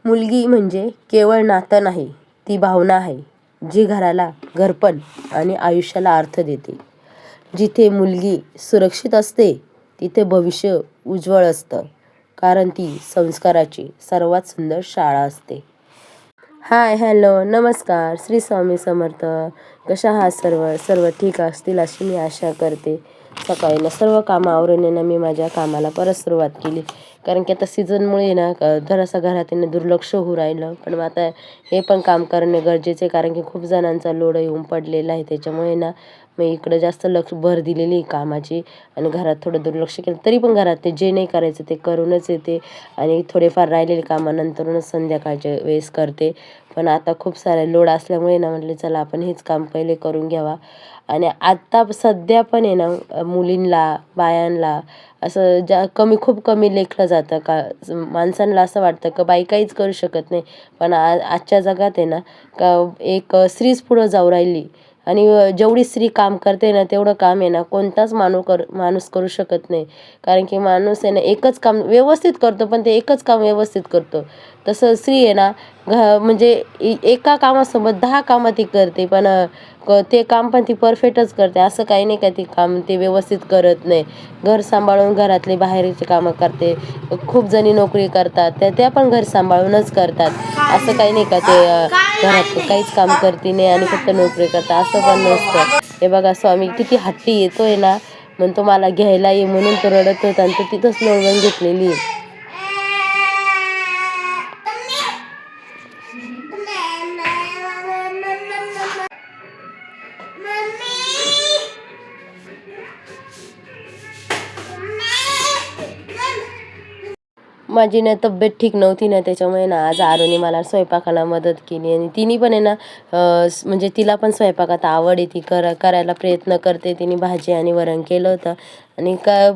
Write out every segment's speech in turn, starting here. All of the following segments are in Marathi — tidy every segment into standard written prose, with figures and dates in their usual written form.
मुलगी म्हणजे केवळ नातं नाही, ती भावना आहे जी घराला घरपण आणि आयुष्याला अर्थ देते. जिथे मुलगी सुरक्षित असते तिथे भविष्य उज्ज्वल असतं, कारण ती संस्काराची सर्वात सुंदर शाळा असते. हाय, हॅलो, नमस्कार, श्री स्वामी समर्थ. कशा आहात सर्व? सर्व ठीक असतील अशी मी आशा करते. सकाळी ना सर्व कामं आवरून आहे ना मी माझ्या कामाला परत सुरुवात केली. कारण की आता सीझनमुळे ना जरासं घरात आहे ना दुर्लक्ष होऊ राहिलं. पण मग आता हे पण काम करणे गरजेचे आहे, कारण की खूप जणांचा लोड येऊन पडलेला आहे. त्याच्यामुळे ना मी इकडं जास्त भर दिलेली आहे कामाची आणि घरात थोडं दुर्लक्ष केलं. तरी पण घरात ते जे नाही करायचं ते करूनच येते आणि थोडेफार राहिलेले कामानंतरूनच संध्याकाळच्या वेळेस करते. पण आता खूप सारे लोड असल्यामुळे ना म्हटले चला आपण हेच काम पहिले करून घ्यावा. आणि आत्ता सध्या पण आहे ना मुलींना, बायांना असं खूप कमी लेखलं जातं का. माणसांना असं वाटतं का बाई काहीच करू शकत नाही. पण आजच्या जगात आहे ना का एक स्त्रीच पुढं जाऊ राहिली आणि जेवढी स्त्री काम करते ना तेवढं काम आहे ना कोणताच माणूस करू शकत नाही. कारण की माणूस आहे ना एकच काम व्यवस्थित करतो, पण ते एकच काम व्यवस्थित करतो. तसं स्त्री आहे ना म्हणजे एका कामासोबत 10 कामं ती करते, पण ते काम पण ती परफेक्टच करते. असं काही नाही का ती काम ती व्यवस्थित करत नाही. घर सांभाळून घरातले बाहेरची कामं करते. खूप जणी नोकरी करतात, त्या पण घर सांभाळूनच करतात. असं काही नाही का ते घरात काहीच काम करते नाही आणि फक्त नोकरी करतात असं पण नसतं. हे बघा स्वामी किती हट्टी येतोय ना, म्हणतो मला घ्यायला ये, म्हणून तो रडत होता आणि तो तिथंच लोळवून घेतलेली आहे. माझी ना तब्येत ठीक नव्हती ना, त्याच्यामुळे ना आज आरूने मला स्वयंपाकाला मदत केली आणि तिने पण आहे ना म्हणजे तिला पण स्वयंपाकात आवड आहे. ती करायला प्रयत्न करते. तिने भाजी आणि वरण केलं होतं आणि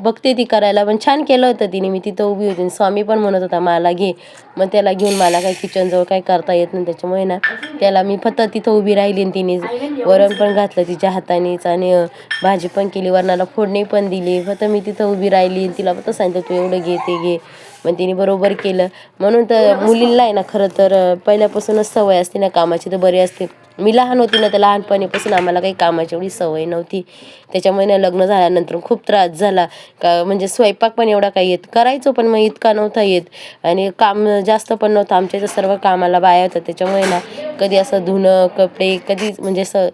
बघते ती करायला पण छान केलं होतं तिने. मी तिथं उभी होती आणि स्वामी पण म्हणत होता मला घे. मग त्याला घेऊन मला काही किचनजवळ काही करता येत नाही, त्याच्यामुळे ना त्याला मी फक्त तिथं उभी राहिली आणि तिने वरण पण घातलं तिच्या हातानेच आणि भाजी पण केली, वरणाला फोडणी पण दिली. फक्त मी तिथं उभी राहिली आणि तिला फक्त सांगितलं तू एवढं घे ते घे. मग तिने बरोबर केलं. म्हणून तर मुलींना आहे ना खरं तर पहिल्यापासूनच सवय असते ना कामाची तर बरी असते. मी लहान होती ना तर लहानपणीपासून आम्हाला काही कामाची एवढी सवय नव्हती. त्याच्यामुळे ना लग्न झाल्यानंतर खूप त्रास झाला का. म्हणजे स्वयंपाक पण एवढा काही येत करायचो, पण मग इतका नव्हता येत आणि काम जास्त पण नव्हतं. आमच्या इथं सर्व कामाला बाया होत्या, त्याच्यामुळे ना कधी असं धुणं कपडे कधीच म्हणजे असं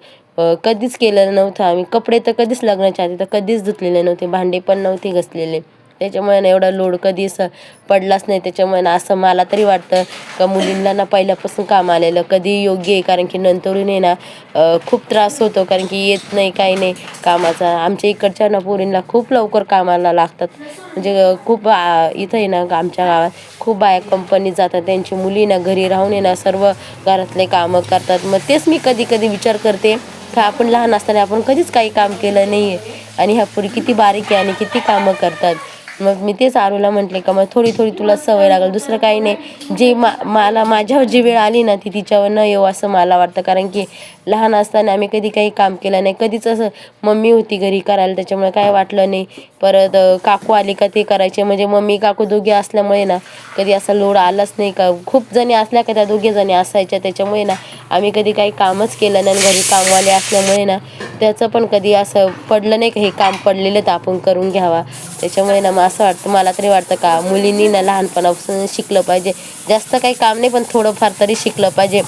कधीच केलेलं नव्हतं आम्ही. कपडे तर कधीच लग्नाच्या आधी तर कधीच धुतलेले नव्हते, भांडे पण नव्हते घासलेले. त्याच्यामुळे ना एवढा लोड कधी असं पडलाच नाही. त्याच्यामुळे ना असं मला तरी वाटतं का मुलींना ना पहिल्यापासून काम आलेलं कधी योग्य आहे. कारण की नंतरून आहे ना खूप त्रास होतो, कारण की येत नाही काही नाही कामाचा. आमच्या इकडच्या ना पोरींना खूप लवकर कामाला लागतात. म्हणजे खूप इथं आहे ना आमच्या गावात खूप बाया कंपनीत जातात, त्यांची मुली ना घरी राहून आहे ना सर्व घरातले कामं करतात. मग तेच मी कधी कधी विचार करते का आपण लहान असताना आपण कधीच काही काम केलं नाही आहे आणि ह्या पोरी किती बारीक आहे आणि किती कामं करतात. मग मी तेच आरूला म्हटले का मग थोडी थोडी तुला सवय लागेल, दुसरं काही नाही. जे मला माझ्यावर जी वेळ आली ना ती तिच्यावर न येऊ असं मला वाटतं. कारण की लहान असताना आम्ही कधी काही काम केलं नाही, कधीच असं मम्मी होती घरी करायला त्याच्यामुळे काय वाटलं नाही. परत काकू आली का ते करायचे, म्हणजे मम्मी काकू दोघे असल्यामुळे ना कधी असा लोड आलाच नाही. का खूप जणी असल्या का त्या दोघे जणी असायच्या, त्याच्यामुळे ना आम्ही कधी काही कामच केलं नाही. घरी कामवाले असल्यामुळे ना त्याचं पण कधी असं पडलं नाही का हे काम पडलेलं तर आपण करून घ्यावा. त्याच्यामुळे ना असं वाटतं, मला तरी वाटतं का मुलींनी ना लहानपणापासून शिकलं पाहिजे. जास्त काही काम नाही पण थोडंफार तरी शिकलं पाहिजे.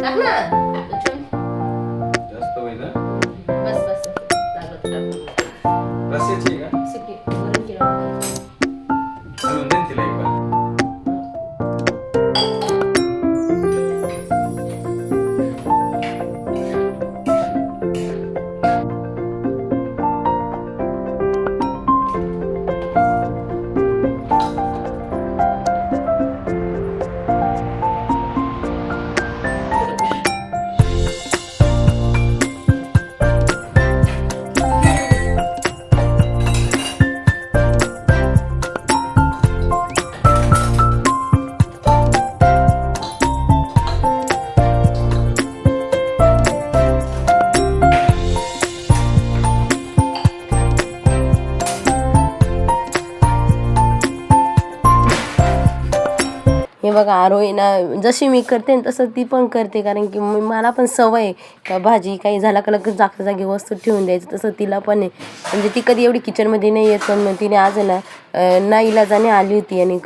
टाक ना. जास्त होईल ना? बस बस लागलं तर टाक. रस्स्याची आहे का? सुकी वरून केलं. आणून देईन तिला एक बार. हे बघा आरो आहे ना, जशी मी करते ना तसं ती पण करते, कारण की मला पण सवय आहे का भाजी काही झाला का लगेच जागच्या जागी वस्तू ठेवून द्यायचं, तसं तिला पण आहे. म्हणजे ती कधी एवढी किचनमध्ये नाही येत, पण तिने आज आहे ना नाईलाजाने आली होती आणि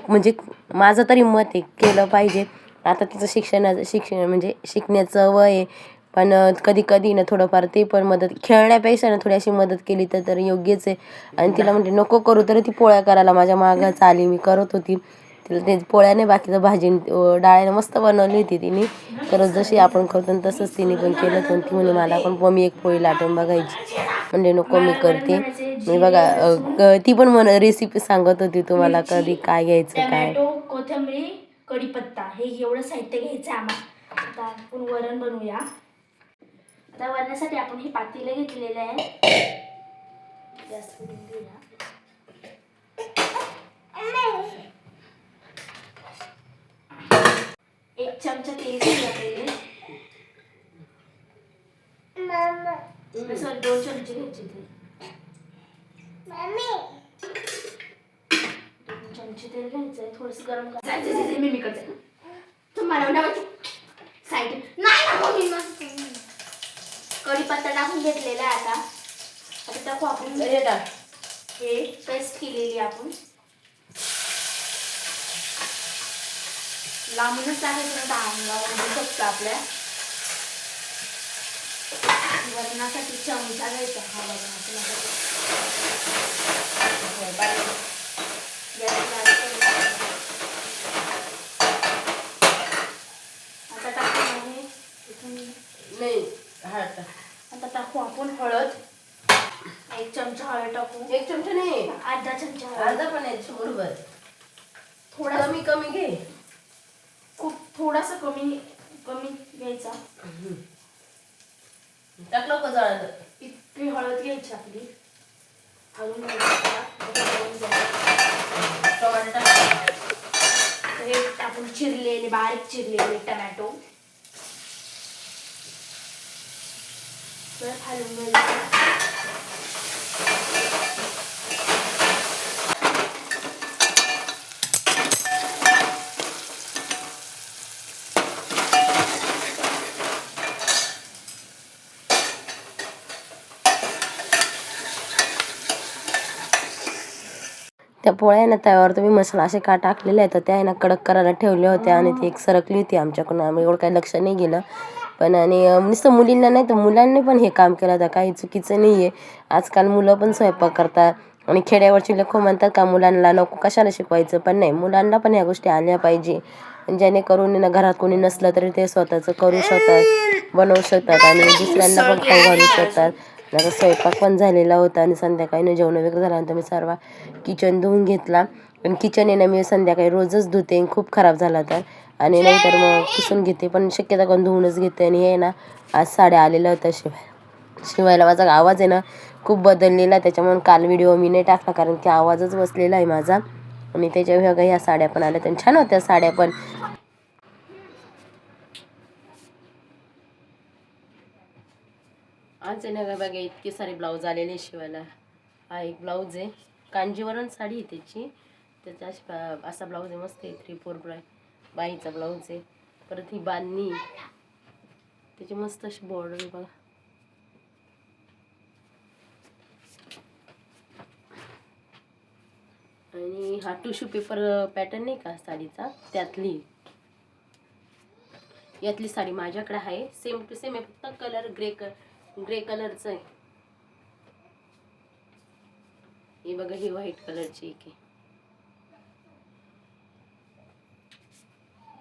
म्हणजे माझं तरी मत आहे केलं पाहिजे. आता तिचं शिक्षण म्हणजे शिकण्याचं वय आहे, पण कधी कधी ना थोडंफार ते पण मदत, खेळण्यापेक्षा ना थोडी अशी मदत केली तर योग्यच आहे. आणि तिला म्हणजे नको करू तरी ती पोळ्या करायला माझ्या मागच आली, मी करत होती तिला ते पोळ्याने बाकीचं भाजी डाळीनं मस्त बनवली होती तिने. तर जशी आपण करतो तसंच तिने पण केलं, पण ती म्हणे मला पण मम्मी एक पोळी लाटून बघायची, म्हणजे नको मी करते. म्हणजे बघा ती पण रेसिपी सांगत होती तुम्हाला कधी काय घ्यायचं काय. टोमॅटो, कोथिंबीर, कढीपत्ता हे एवढं साहित्य घ्यायचं आम्हाला. आता आपण वरण बनवूया. आता वरणासाठी आपण हे पातेलं घेतलेलं आहे. गॅस करून घेऊया. एक चमचा तेल घेऊया पहिले. सॉरी 2 चमचे घ्यायचे तेल. 2 चमचे तेल घ्यायचंय, थोडंसं गरम करायचं. मी करते तुम्हाला साईड नाही ना मम्मी मस्त. कढीपत्ता टाकून घेतलेला आहे. आता टाकू आपण हे पेस्ट केलेली आपण. लांबूनच टाकायचं ना, अंगावर शकतो आपल्या. वरणासाठी चमचा घ्यायचा हा आता टाकू नाही हळद. आता टाकू आपण हळद. 1 चमचा हळद टाकू. 1 चमचा नाही, अर्धा चमचा हळद. अर्धा पण आहे बरोबर. थोडा कमी घे, खूप थोडासा कमी घ्यायचा. टाकलं का जळालं. इतकी हळद घ्यायची आपली. हळून टोमॅटो टाक. हे आपण चिरलेले बारीक चिरलेले टोमॅटो हलवून घ्यायचं. त्या पोळ्या ना त्यावर तुम्ही मसाला असे का टाकलेले आहेत, तर त्या आहे ना कडक करायला ठेवल्या होत्या आणि ती एक सरकली होती आमच्याकडून, आम्ही एवढं काही लक्ष नाही गेलं. पण आणि नुसतं मुलींना नाही तर मुलांनी पण हे काम केलं होतं, काही चुकीचं नाही आहे. आजकाल मुलं पण स्वयंपाक करतात आणि खेड्यावरची लोकं म्हणतात का मुलांना नको कशाला शिकवायचं, पण नाही, मुलांना पण ह्या गोष्टी आल्या पाहिजे. जेणेकरून ना घरात कोणी नसलं तरी ते स्वतःचं करू शकतात, बनवू शकतात आणि दुसऱ्यांना पण खाऊ घालू शकतात. आता स्वयंपाक पण झालेला होता आणि संध्याकाळी जेवण वगैरे झाल्यानंतर मी सर्व किचन धुवून घेतला. पण किचन आहे ना मी संध्याकाळी रोजच धुते, खूप खराब झाला तर, आणि नाहीतर मग पुसून घेते, पण शक्यता करून धुवूनच घेते. आणि हे ना आज साड्या आलेल्या होत्या शिवायला. माझा आवाज आहे ना खूप बदललेला, त्याच्यामुळे काल व्हिडिओ मी नाही टाकला, कारण की आवाजच बसलेला आहे माझा. आणि त्याच्या बघा ह्या साड्या पण आल्या, तर छान होत्या साड्या पण. आज आहे ना बघा इतके सारे ब्लाऊज आलेले शिवायला. हा एक ब्लाऊज आहे, कांजीवरम साडी आहे त्याची, त्याचा असा ब्लाऊज आहे मस्त आहे, 3/4 बाईचा ब्लाऊज आहे. परत ही बांधणी, त्याची मस्त अशी बॉर्डर आहे बघा. आणि हा टिश्यू पेपर पॅटर्न नाही का साडीचा, त्यातली यातली साडी माझ्याकडे आहे, सेम टू सेम आहे, फक्त कलर ग्रे कलरचं आहे. ही बघा, ही व्हाईट कलरची एक आहे.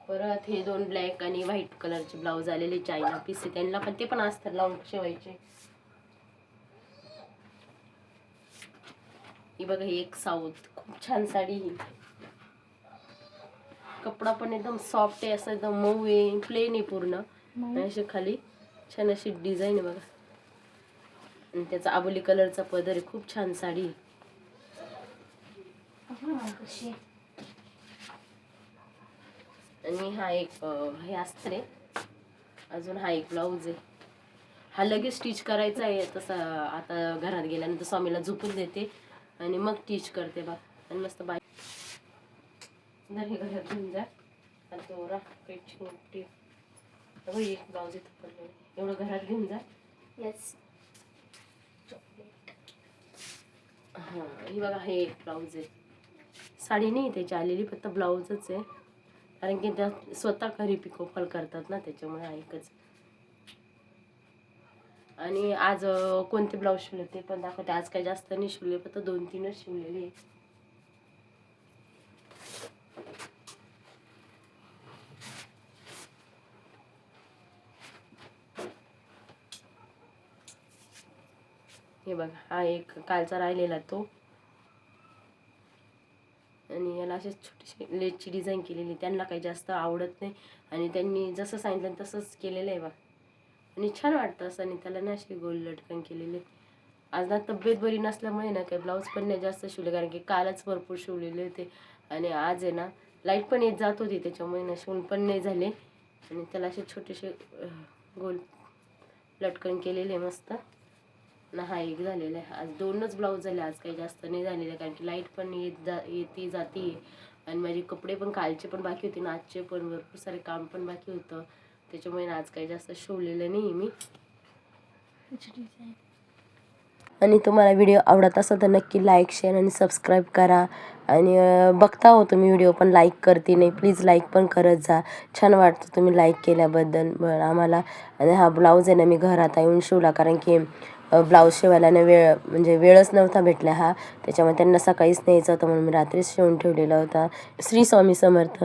परत हे 2 ब्लॅक आणि व्हाईट कलरचे ब्लाऊज आलेले चायना पीस आहे, त्यांना पण ते पण अस्तर लावून शिवायचे. ही बघा, ही एक साऊथ, खूप छान साडी. ही कपडा पण एकदम सॉफ्ट आहे, असं एकदम मऊ आहे, प्लेन आहे पूर्ण. आणि अशी खाली छान अशी डिझाईन आहे बघा. आणि त्याचा आबोली कलरचा पदर आहे, खूप छान साडी. आणि हा एक हे अस्तर आहे. अजून हा एक ब्लाऊज आहे. हा लगेच स्टिच करायचा आहे. तसा आता घरात गेल्यानंतर स्वामीला झोपून देते आणि मग स्टिच करते बा. आणि मस्त बाय जर हे घरात घेऊन जा. आणि तो राखेची मोठी एक ब्लाऊज इथं पडलेलं, एवढं घरात घेऊन जा. येस. हां, ही बघा, हे एक ब्लाऊज आहे. साडी नाही त्याची आलेली, फक्त ब्लाऊजच आहे. कारण की त्या स्वतः घरी पिकोफॉल करतात ना, त्याच्यामुळे ऐकच. आणि आज कोणते ब्लाऊज शिवले ते पण दाखवते. आज काही जास्त नाही शिवले, फक्त 2-3च शिवलेले. हे बघा, हा एक कालचा राहिलेला तो. आणि याला असे छोटीशी लेसची डिझाईन केलेली. त्यांना काही जास्त आवडत नाही आणि त्यांनी जसं सांगितलं तसंच केलेलं आहे बा. आणि छान वाटतं असं. आणि त्याला ना अशी गोल लटकन केलेली. आज ना तब्येत बरी नसल्यामुळे ना काही ब्लाऊज पण नाही जास्त शिवले, कारण की कालच भरपूर शिवलेले होते. आणि आज आहे ना लाईट पण येत जात होती, त्याच्यामुळे ना शिवून पण नाही झाले. आणि त्याला असे छोटेसे गोल लटकन केलेले मस्त ना. हा एक झालेला आहे. आज 2च ब्लाऊज झाले, आज काही जास्त नाही झालेले, कारण की लाईट पण येते जाते. आणि माझे कपडे पण कालचे पण बाकी होते ना, आजचे पण भरपूर सारे काम पण बाकी होतं, त्याच्यामुळे आज काही जास्त शिवलेलं नाही मी. आणि तुम्हाला व्हिडिओ आवडत असेल तर नक्की लाईक, शेअर आणि सबस्क्राईब करा. आणि बघता हो तुम्ही व्हिडिओ पण लाईक करते नाही, प्लीज लाईक पण करत जा. छान वाटतं तुम्ही लाईक केल्याबद्दल आम्हाला. आणि हा ब्लाऊज आहे ना मी घरात येऊन शिवला, कारण की ब्लाऊज शिवायला ना म्हणजे वेळच नव्हता भेटला हा. त्याच्यामुळे त्यांना सकाळीच न्यायचा होता, म्हणून मी रात्रीच शिवून ठेवलेला होता. श्री स्वामी समर्थ.